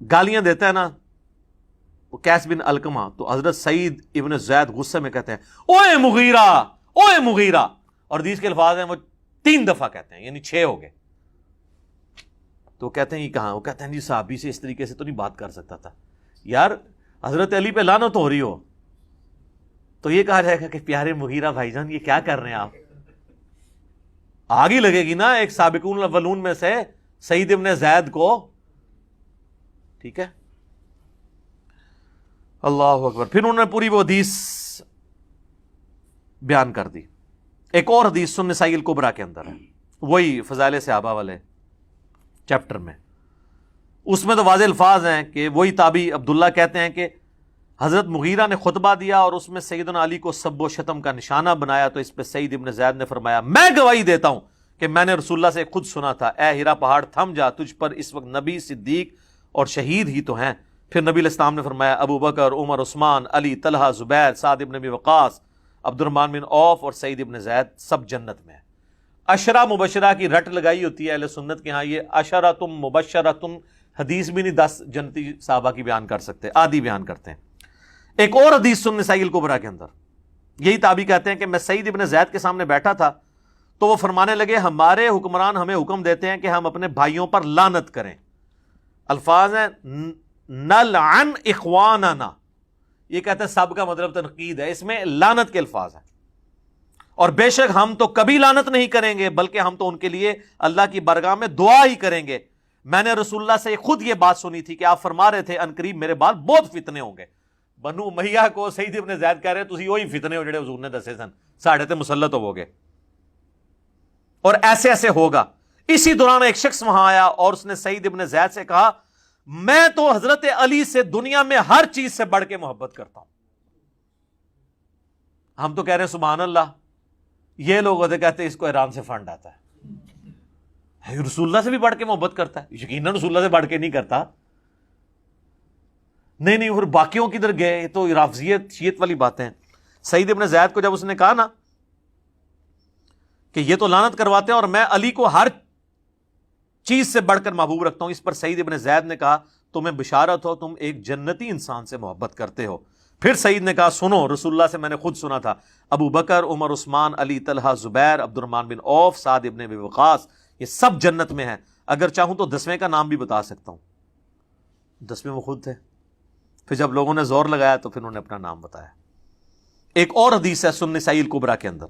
گالیاں دیتا ہے نا وہ قیس بن علقمہ، تو حضرت سعید ابن زید غصے میں کہتے ہیں اوئے مغیرہ، اوئے مغیرہ، اور حدیث کے الفاظ ہیں وہ 3 دفعہ کہتے ہیں، یعنی 6 ہو گئے. تو کہتے ہیں یہ کہاں؟ وہ کہتے ہیں جی صحابی سے اس طریقے سے تو نہیں بات کر سکتا تھا. یار حضرت علی پہ لعنت ہو رہی ہو تو یہ کہا جائے گا کہ پیارے مغیرہ بھائی جان یہ کیا کر رہے ہیں آپ؟ آگ ہی لگے گی نا ایک سابقون الاولون میں سے سعید ابن زید کو. ٹھیک ہے، اللہ اکبر. پھر انہوں نے پوری وہ حدیث بیان کر دی. ایک اور حدیث سنن نسائی الکبریٰ کے اندر ہے، وہی فضائل صحابہ والے چیپٹر میں. اس میں تو واضح الفاظ ہیں کہ وہی تابعی عبداللہ کہتے ہیں کہ حضرت مغیرہ نے خطبہ دیا اور اس میں سیدنا علی کو سب و شتم کا نشانہ بنایا، تو اس پہ سعید ابن زید نے فرمایا میں گواہی دیتا ہوں کہ میں نے رسول اللہ سے خود سنا تھا، اے ہیرا پہاڑ تھم جا، تجھ پر اس وقت نبی، صدیق اور شہید ہی تو ہیں. پھر نبی علیہ السلام نے فرمایا ابو بکر، عمر، عثمان، علی، طلحہ، زبیر، سعد ابن ابی وقاص، عبد الرحمن بن عوف اور سعید ابن زید سب جنت میں ہیں. عشرہ مبشرہ کی رٹ لگائی ہوتی ہے اہل سنت کے ہاں، یہ عشرۃ مبشرۃ حدیث بھی نہیں 10 جنتی صحابہ کی بیان کر سکتے، آدھی بیان کرتے ہیں. ایک اور حدیث سنن نسائی الکبریٰ کے اندر یہی تابعی کہتے ہیں کہ میں سعید ابن زید کے سامنے بیٹھا تھا تو وہ فرمانے لگے ہمارے حکمران ہمیں حکم دیتے ہیں کہ ہم اپنے بھائیوں پر لعنت کریں. الفاظ ہیں نلعن اخواننا، یہ کہتے ہیں سب کا مطلب تنقید ہے، اس میں لعنت کے الفاظ ہیں. اور بے شک ہم تو کبھی لعنت نہیں کریں گے بلکہ ہم تو ان کے لیے اللہ کی بارگاہ میں دعا ہی کریں گے. میں نے رسول اللہ سے خود یہ بات سنی تھی کہ آپ فرما رہے تھے ان قریب میرے بعد بہت فتنے ہوں گے. بنو امیہ کو سعید ابن زید کہہ رہے تسی وہی فتنے ہو جڑے حضور نے دسے سن، ساڑھے تے مسلط ہو گے اور ایسے ایسے ہوگا. اسی دوران ایک شخص وہاں آیا اور اس نے سعید ابن زید سے کہا میں تو حضرت علی سے دنیا میں ہر چیز سے بڑھ کے محبت کرتا ہوں. ہم تو کہہ رہے ہیں سبحان اللہ، یہ لوگ ہوتے کہتے ہیں اس کو ایران سے فنڈ آتا ہے، رسول اللہ سے بھی بڑھ کے محبت کرتا ہے. یقیناً رسول اللہ سے بڑھ کے نہیں کرتا. نہیں پھر باقیوں کدھر گئے؟ یہ تو رافضیت شیعت والی باتیں ہیں. سعید ابن زید کو جب اس نے کہا نا کہ یہ تو لعنت کرواتے ہیں اور میں علی کو ہر چیز سے بڑھ کر محبوب رکھتا ہوں، اس پر سعید ابن زید نے کہا تمہیں بشارت ہو، تم ایک جنتی انسان سے محبت کرتے ہو. پھر سعید نے کہا سنو، رسول اللہ سے میں نے خود سنا تھا ابو بکر، عمر، عثمان، علی، طلحہ، زبیر، عبد الرحمن بن عوف، سعد ابن ابی وقاص یہ سب جنت میں ہیں. اگر چاہوں تو 10ویں کا نام بھی بتا سکتا ہوں. 10ویں وہ خود تھے. پھر جب لوگوں نے زور لگایا تو پھر انہوں نے اپنا نام بتایا. ایک اور حدیث ہے سنن نسائی الکبریٰ کے اندر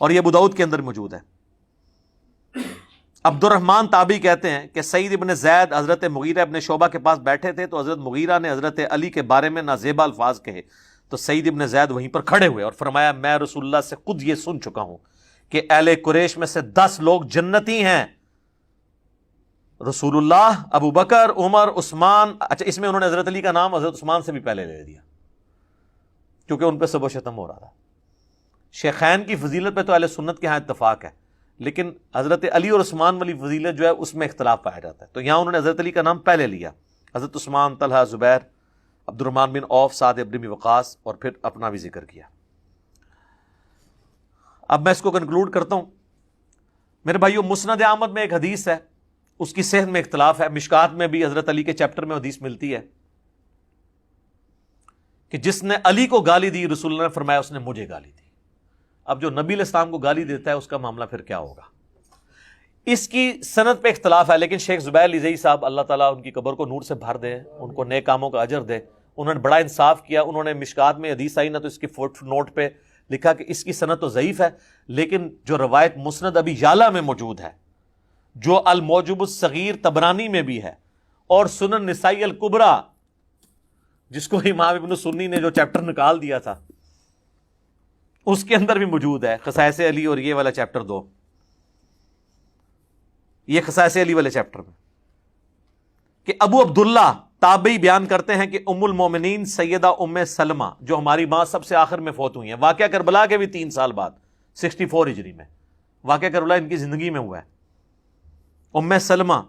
اور یہ ابو داؤد کے اندر موجود ہے. عبد الرحمن تابعی کہتے ہیں کہ سعید ابن زید حضرت مغیرہ ابن شعبہ کے پاس بیٹھے تھے تو حضرت مغیرہ نے حضرت علی کے بارے میں نازیبا الفاظ کہے تو سعید ابن زید وہیں پر کھڑے ہوئے اور فرمایا میں رسول اللہ سے خود یہ سن چکا ہوں کہ اہل قریش میں سے 10 لوگ جنتی ہیں، رسول اللہ، ابو بکر، عمر، عثمان. اچھا اس میں انہوں نے حضرت علی کا نام حضرت عثمان سے بھی پہلے لے دیا کیونکہ ان پہ سب و شتم ہو رہا تھا. شیخین کی فضیلت پہ تو اہل سنت کے ہاں اتفاق ہے، لیکن حضرت علی اور عثمان والی فضیلت جو ہے اس میں اختلاف پایا جاتا ہے. تو یہاں انہوں نے حضرت علی کا نام پہلے لیا، حضرت عثمان، طلحہ، زبیر، عبد الرحمن بن عوف، سعد ابن ابی وقاص اور پھر اپنا بھی ذکر کیا. اب میں اس کو کنکلوڈ کرتا ہوں. میرے بھائیو مسند احمد میں ایک حدیث ہے، اس کی صحت میں اختلاف ہے. مشکات میں بھی حضرت علی کے چیپٹر میں حدیث ملتی ہے کہ جس نے علی کو گالی دی رسول اللہ نے فرمایا اس نے مجھے گالی دی. اب جو نبی علیہ السلام کو گالی دیتا ہے اس کا معاملہ پھر کیا ہوگا؟ اس کی سند پہ اختلاف ہے، لیکن شیخ زبیر لیزئی صاحب اللہ تعالیٰ ان کی قبر کو نور سے بھر دے، ان کو نیک کاموں کا اجر دے، انہوں نے بڑا انصاف کیا. انہوں نے مشکات میں حدیث آئی نا تو اس کی فوٹ نوٹ پہ لکھا کہ اس کی سند تو ضعیف ہے، لیکن جو روایت مسند ابی یعلا میں موجود ہے، جو الموجب الصغیر طبرانی میں بھی ہے اور سنن نسائی الکبریٰ جس کو امام ابن سنی نے جو چیپٹر نکال دیا تھا اس کے اندر بھی موجود ہے، خصائص علی اور یہ والا چیپٹر 2، یہ خصائص علی والے چیپٹر میں، کہ ابو عبداللہ تابعی بیان کرتے ہیں کہ ام المومنین سیدہ ام سلمہ جو ہماری ماں سب سے آخر میں فوت ہوئی ہیں، واقعہ کربلا کے بھی 3 سال بعد 64 ہجری میں واقعہ کربلا ان کی زندگی میں ہوا ہے. ام سلمہ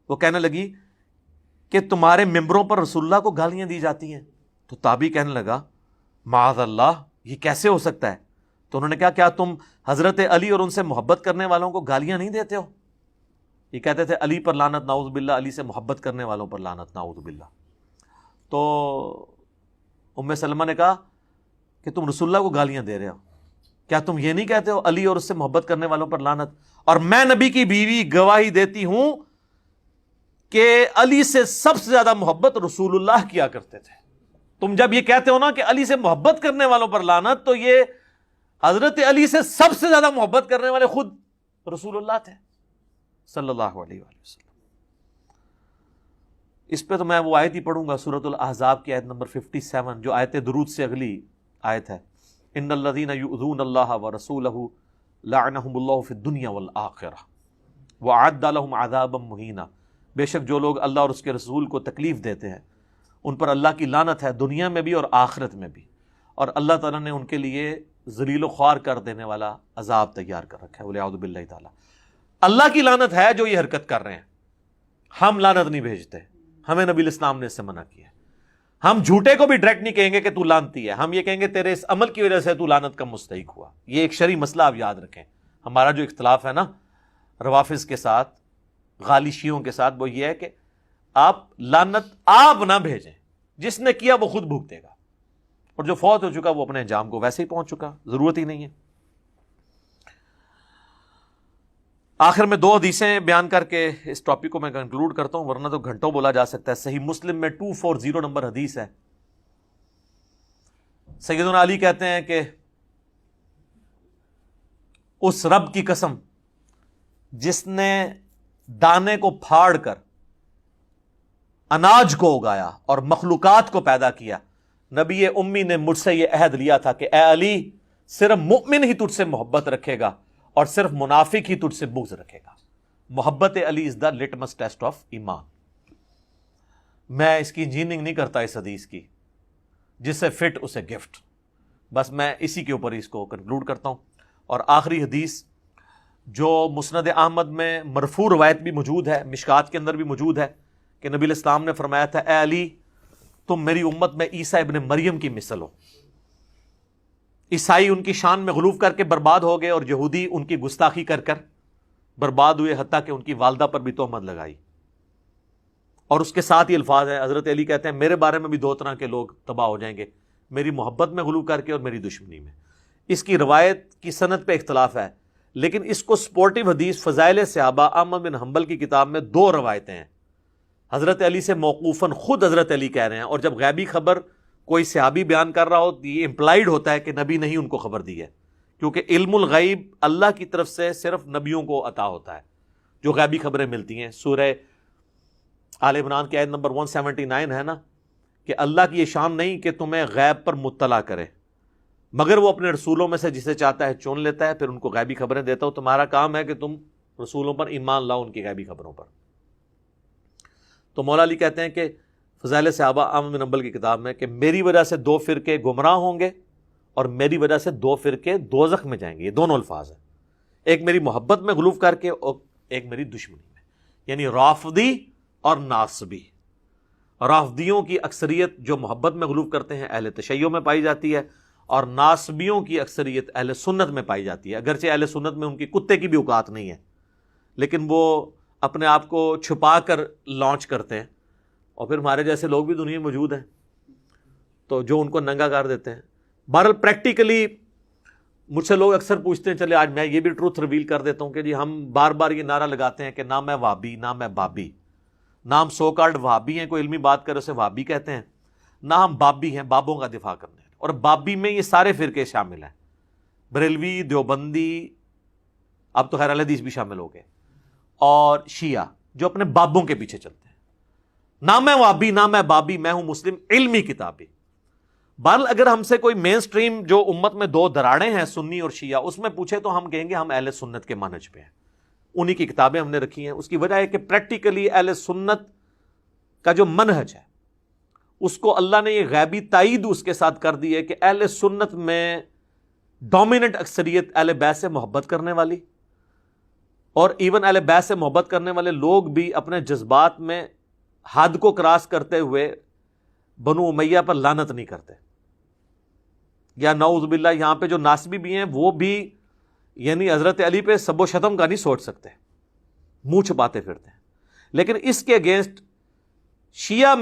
وہ کہنے لگی کہ تمہارے ممبروں پر رسول اللہ کو گالیاں دی جاتی ہیں. تو تابعی کہنے لگا معاذ اللہ، یہ کیسے ہو سکتا ہے؟ تو انہوں نے کہا کیا تم حضرت علی اور ان سے محبت کرنے والوں کو گالیاں نہیں دیتے ہو؟ یہ کہتے تھے علی پر لعنت نعوذ باللہ، علی سے محبت کرنے والوں پر لعنت نعوذ باللہ. تو ام سلمہ نے کہا کہ تم رسول اللہ کو گالیاں دے رہے ہو، کیا تم یہ نہیں کہتے ہو علی اور اس سے محبت کرنے والوں پر لعنت؟ اور میں نبی کی بیوی گواہی دیتی ہوں کہ علی سے سب سے زیادہ محبت رسول اللہ کیا کرتے تھے. تم جب یہ کہتے ہو نا کہ علی سے محبت کرنے والوں پر لعنت، تو یہ حضرت علی سے سب سے زیادہ محبت کرنے والے خود رسول اللہ تھے صلی اللہ علیہ وآلہ وسلم. اس پہ تو میں وہ آیت ہی پڑھوں گا، سورۃ الاحزاب کی آیت نمبر 57، جو آیت درود سے اگلی آیت ہے. ان الذین یؤذون اللہ ورسولہ لعنہم اللہ فی الدنیا والآخرہ وأعد لهم عذابا مہینا. بے شک جو لوگ اللہ اور اس کے رسول کو تکلیف دیتے ہیں ان پر اللہ کی لعنت ہے، دنیا میں بھی اور آخرت میں بھی، اور اللہ تعالیٰ نے ان کے لیے ذلیل و خوار کر دینے والا عذاب تیار کر رکھا ہے. والعیاذ باللہ تعالیٰ. اللہ کی لعنت ہے جو یہ حرکت کر رہے ہیں. ہم لعنت نہیں بھیجتے، ہمیں نبی الاسلام نے اس سے منع کیا ہے. ہم جھوٹے کو بھی ڈائریکٹ نہیں کہیں گے کہ تو لعنتی ہے، ہم یہ کہیں گے تیرے اس عمل کی وجہ سے تو لعنت کا مستحق ہوا. یہ ایک شرعی مسئلہ آپ یاد رکھیں. ہمارا جو اختلاف ہے نا روافظ کے ساتھ، غالی شیعوں کے ساتھ، وہ یہ ہے کہ آپ لعنت آپ نہ بھیجیں، جس نے کیا وہ خود بھگتے گا، اور جو فوت ہو چکا وہ اپنے انجام کو ویسے ہی پہنچ چکا، ضرورت ہی نہیں ہے. آخر میں 2 حدیثیں بیان کر کے اس ٹاپک کو میں کنکلوڈ کرتا ہوں، ورنہ تو گھنٹوں بولا جا سکتا ہے. صحیح مسلم میں 240 نمبر حدیث ہے. سیدنا علی کہتے ہیں کہ اس رب کی قسم جس نے دانے کو پھاڑ کر اناج کو اگایا اور مخلوقات کو پیدا کیا، نبی امی نے مجھ سے یہ عہد لیا تھا کہ اے علی، صرف مؤمن ہی تجھ سے محبت رکھے گا اور صرف منافق ہی تجھ سے بغض رکھے گا. محبت علی از دا لٹمس ٹیسٹ آف ایمان. میں اس کی انجینئرنگ نہیں کرتا اس حدیث کی، جس سے فٹ اسے گفٹ. بس میں اسی کے اوپر اس کو کنکلوڈ کرتا ہوں. اور آخری حدیث جو مسند احمد میں مرفوع روایت بھی موجود ہے، مشکات کے اندر بھی موجود ہے، کہ نبی الاسلام نے فرمایا تھا اے علی، تم میری امت میں عیسیٰ ابن مریم کی مثل ہو. عیسائی ان کی شان میں غلوف کر کے برباد ہو گئے، اور یہودی ان کی گستاخی کر کر برباد ہوئے، حتیٰ کہ ان کی والدہ پر بھی تہمت لگائی. اور اس کے ساتھ ہی الفاظ ہیں، حضرت علی کہتے ہیں میرے بارے میں بھی 2 طرح کے لوگ تباہ ہو جائیں گے، میری محبت میں غلو کر کے اور میری دشمنی میں. اس کی روایت کی سند پہ اختلاف ہے، لیکن اس کو سپورٹیو حدیث فضائل صحابہ احمد بن حنبل کی کتاب میں 2 روایتیں ہیں حضرت علی سے موقوفاً، خود حضرت علی کہہ رہے ہیں. اور جب غیبی خبر کوئی صحابی بیان کر رہا ہو تو یہ امپلائیڈ ہوتا ہے کہ نبی نے ہی ان کو خبر دی ہے، کیونکہ علم الغیب اللہ کی طرف سے صرف نبیوں کو عطا ہوتا ہے جو غیبی خبریں ملتی ہیں. سورہ آل عمران کی آیت نمبر 179 ہے نا، کہ اللہ کی یہ شان نہیں کہ تمہیں غیب پر مطلع کرے، مگر وہ اپنے رسولوں میں سے جسے چاہتا ہے چن لیتا ہے، پھر ان کو غیبی خبریں دیتا ہو. تمہارا کام ہے کہ تم رسولوں پر ایمان لاؤ، ان کی غیبی خبروں پر. تو مولا علی کہتے ہیں کہ فضائل صحابہ احمد بن حنبل کی کتاب میں کہ میری وجہ سے 2 فرقے گمراہ ہوں گے اور میری وجہ سے 2 فرقے دوزخ میں جائیں گے. یہ دونوں الفاظ ہیں، ایک میری محبت میں غلوف کر کے اور ایک میری دشمنی میں. یعنی رافضی اور ناصبی. رافضیوں کی اکثریت جو محبت میں غلوف کرتے ہیں اہل تشیع میں پائی جاتی ہے، اور ناصبیوں کی اکثریت اہل سنت میں پائی جاتی ہے. اگرچہ اہل سنت میں ان کی کتے کی بھی اوقات نہیں ہے، لیکن وہ اپنے آپ کو چھپا کر لانچ کرتے ہیں، اور پھر ہمارے جیسے لوگ بھی دنیا میں موجود ہیں تو جو ان کو ننگا کر دیتے ہیں. بہرحال پریکٹیکلی مجھ سے لوگ اکثر پوچھتے ہیں، چلے آج میں یہ بھی ٹروتھ ریویل کر دیتا ہوں کہ جی ہم بار بار یہ نعرہ لگاتے ہیں کہ نہ میں وہابی، نہ میں بابی، نہ ہم سو کالڈ وہابی ہیں، کوئی علمی بات کرے اسے وہابی کہتے ہیں، نہ ہم بابی ہیں بابوں کا دفاع کرنے. اور بابی میں یہ سارے فرقے شامل ہیں، بریلوی، دیوبندی، اب تو خیر اہل حدیث بھی شامل ہو گئے، اور شیعہ جو اپنے بابوں کے پیچھے چلتے ہیں. نہ میں وہابی، نہ میں بابی، میں ہوں مسلم علمی کتابی. بہرحال اگر ہم سے کوئی مین سٹریم جو امت میں 2 دراڑیں ہیں سنی اور شیعہ، اس میں پوچھے تو ہم کہیں گے ہم اہل سنت کے منہج پہ ہیں، انہی کی کتابیں ہم نے رکھی ہیں. اس کی وجہ ہے کہ پریکٹیکلی اہل سنت کا جو منہج ہے اس کو اللہ نے یہ غیبی تائید اس کے ساتھ کر دی ہے کہ اہل سنت میں ڈومیننٹ اکثریت اہل بیت سے محبت کرنے والی، اور ایون اہل بیت سے محبت کرنے والے لوگ بھی اپنے جذبات میں حد کو کراس کرتے ہوئے بنو امیہ پر لعنت نہیں کرتے. یا نعوذ باللہ یہاں پہ جو ناسبی بھی ہیں وہ بھی یعنی حضرت علی پہ سب و شتم کا نہیں سوچ سکتے. منہ چھپاتے پھرتے ہیں. لیکن اس کے اگینسٹ شیعہ